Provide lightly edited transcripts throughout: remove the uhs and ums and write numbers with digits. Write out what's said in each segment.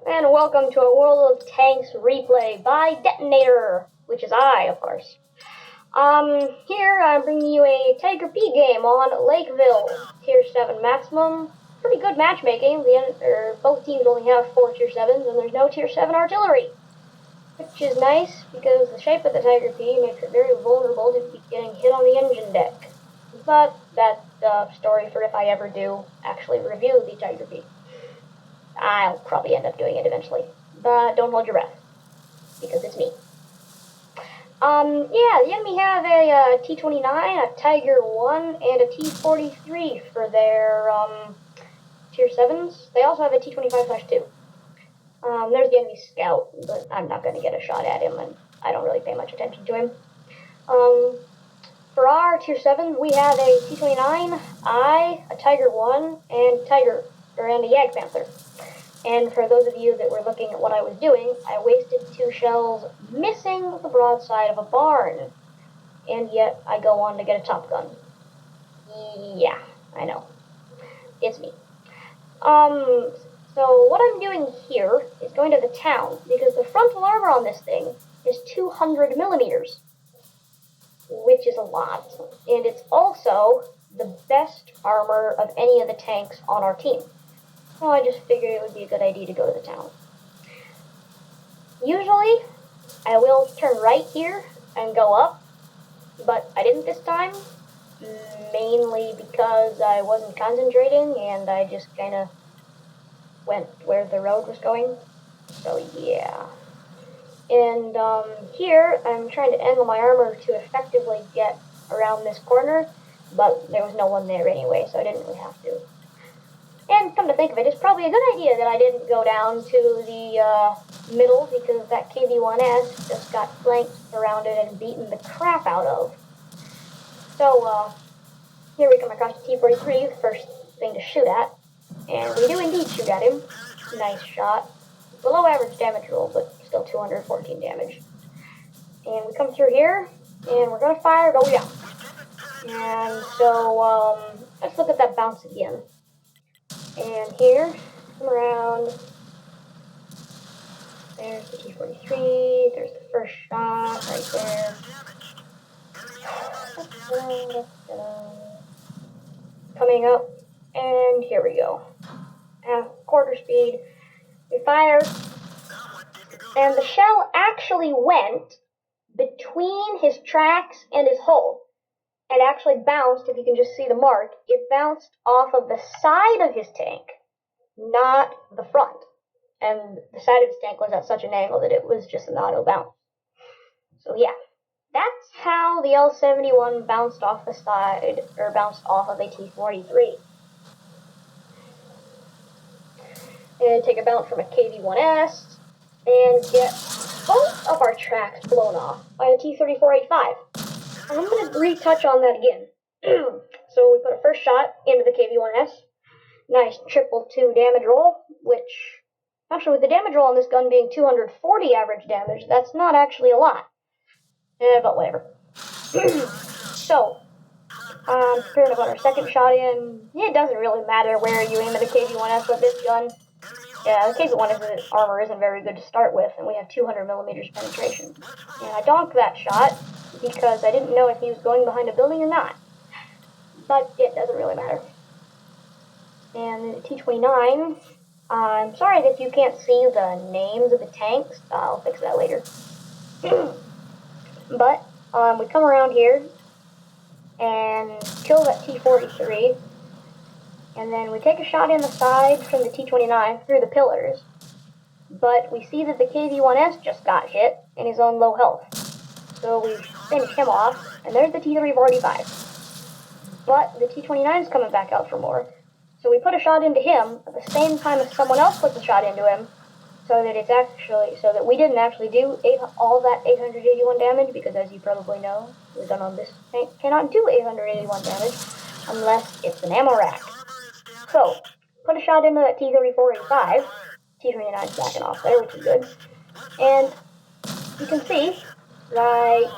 and welcome to a World of Tanks replay by Detonator, which is I, of course. Here I'm bringing you a Tiger P game on Lakeville, Tier 7 maximum. Pretty good matchmaking. Both teams only have 4 Tier 7s, and there's no Tier 7 artillery, which is nice because the shape of the Tiger P makes it very vulnerable to getting hit on the engine deck. But that's a story for if I ever do actually review the Tiger P. I'll probably end up doing it eventually, but don't hold your breath, because it's me. Yeah, the enemy have a T-29, a Tiger 1, and a T-43 for their Tier 7s. They also have a T-25/2. There's the enemy scout, but I'm not going to get a shot at him, and I don't really pay much attention to him. For our Tier 7, we have a T-29, a Tiger 1, and a Yag Panther. And for those of you that were looking at what I was doing, I wasted 2 shells missing the broadside of a barn. And yet I go on to get a Topgun. Yeah, I know. It's me. So what I'm doing here is going to the town, because the frontal armor on this thing is 200 millimeters, which is a lot. And it's also the best armor of any of the tanks on our team. So I just figured it would be a good idea to go to the town. Usually, I will turn right here and go up, but I didn't this time, mainly because I wasn't concentrating and I just kind of went where the road was going. So yeah. And here, I'm trying to angle my armor to effectively get around this corner, but there was no one there anyway, so I didn't really have to. And come to think of it, it's probably a good idea that I didn't go down to the middle, because that KV-1S just got flanked, surrounded, and beaten the crap out of. So, here we come across the T-43, the first thing to shoot at. And we do indeed shoot at him. Nice shot. Below average damage roll, but still 214 damage. And we come through here, and we're gonna fire, oh yeah. And so, let's look at that bounce again. And here, come around, there's the T-43, there's the first shot right there. Coming up, and here we go. At quarter speed, we fire, and the shell actually went between his tracks and his hull. It actually bounced, if you can just see the mark, it bounced off of the side of his tank, not the front. And the side of his tank was at such an angle that it was just an auto bounce. So yeah, that's how the L-71 bounced off the side, or bounced off of a T-43. And take a bounce from a KV-1S, and get both of our tracks blown off by a T-34-85. I'm going to retouch on that again. So we put a first shot into the KV-1S. Nice triple 2 damage roll, which, actually with the damage roll on this gun being 240 average damage, that's not actually a lot. But whatever. So, preparing to put our second shot in. It doesn't really matter where you aim at the KV-1S with this gun. Yeah, the KV-1S armor isn't very good to start with, and we have 200 millimeters penetration. And I donked that shot because I didn't know if he was going behind a building or not. But it doesn't really matter. And the T-29, I'm sorry that you can't see the names of the tanks. I'll fix that later. But we come around here and kill that T-43. And then we take a shot in the side from the T-29 through the pillars. But we see that the KV-1S just got hit and he's on low health. So we finish him off, and there's the T-34-85. But the T-29 is coming back out for more. So we put a shot into him at the same time as someone else puts a shot into him, so that we didn't actually do all that 881 damage, because as you probably know, the gun on this tank cannot do 881 damage unless it's an ammo rack. So, put a shot into that T-34-85. T-29's backing off there, which is good. And you can see, right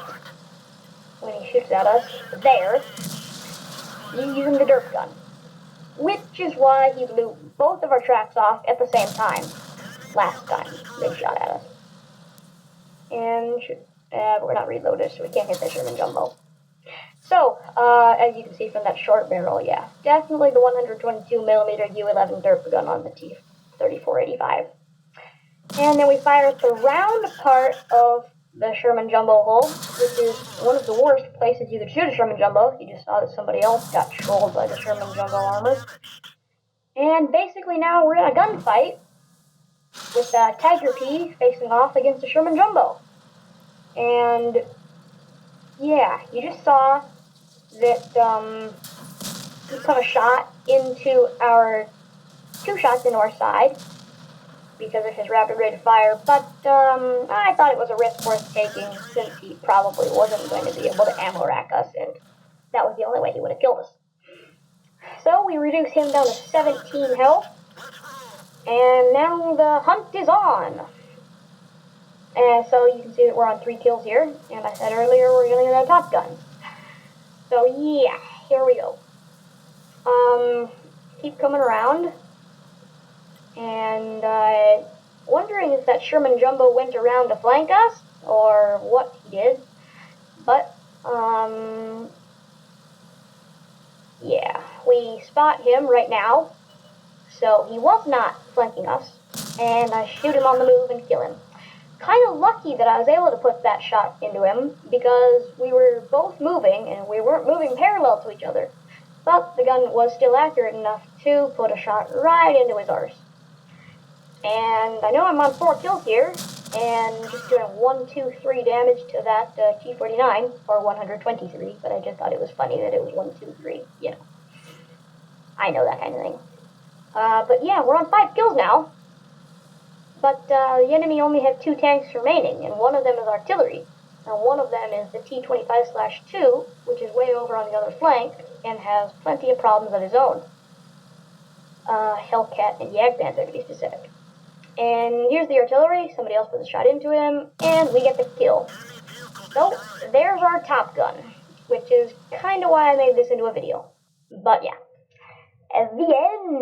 when he shoots at us, there, he's using the derp gun. Which is why he blew both of our tracks off at the same time. last time they shot at us. And we're not reloaded, so we can't hit the Sherman Jumbo. So, as you can see from that short barrel, yeah, definitely the 122mm U11 derp gun on the T-3485. And then we fire at the round part of the Sherman Jumbo hull, which is one of the worst places you could shoot a Sherman Jumbo. You just saw that somebody else got trolled by the Sherman Jumbo armor. And basically now we're in a gunfight with Tiger P facing off against the Sherman Jumbo. And yeah, you just saw that he put a shot into our, 2 shots into our side because of his rapid rate of fire, but I thought it was a risk worth taking since he probably wasn't going to be able to ammo rack us, and that was the only way he would have killed us. So we reduced him down to 17 health, and now the hunt is on. And so you can see that we're on 3 kills here, and I said earlier we're going to get a Topgun. So yeah, here we go. Keep coming around, and wondering if that Sherman Jumbo went around to flank us, or what he did, but, yeah, we spot him right now, so he was not flanking us, and I shoot him on the move and kill him. Kind of lucky that I was able to put that shot into him, because we were both moving, and we weren't moving parallel to each other, but the gun was still accurate enough to put a shot right into his arse. And I know I'm on 4 kills here, and just doing 1, 2, 3 damage to that T-49, or 123, but I just thought it was funny that it was 1, 2, 3, you know. I know that kind of thing. But yeah, we're on 5 kills now, but the enemy only have 2 tanks remaining, and one of them is artillery. And one of them is the T-25/2, which is way over on the other flank, and has plenty of problems of his own. Hellcat and Jagdpanther to be specific. And here's the artillery, somebody else put a shot into him, and we get the kill. So, there's our Topgun, which is kind of why I made this into a video. But yeah, at the end.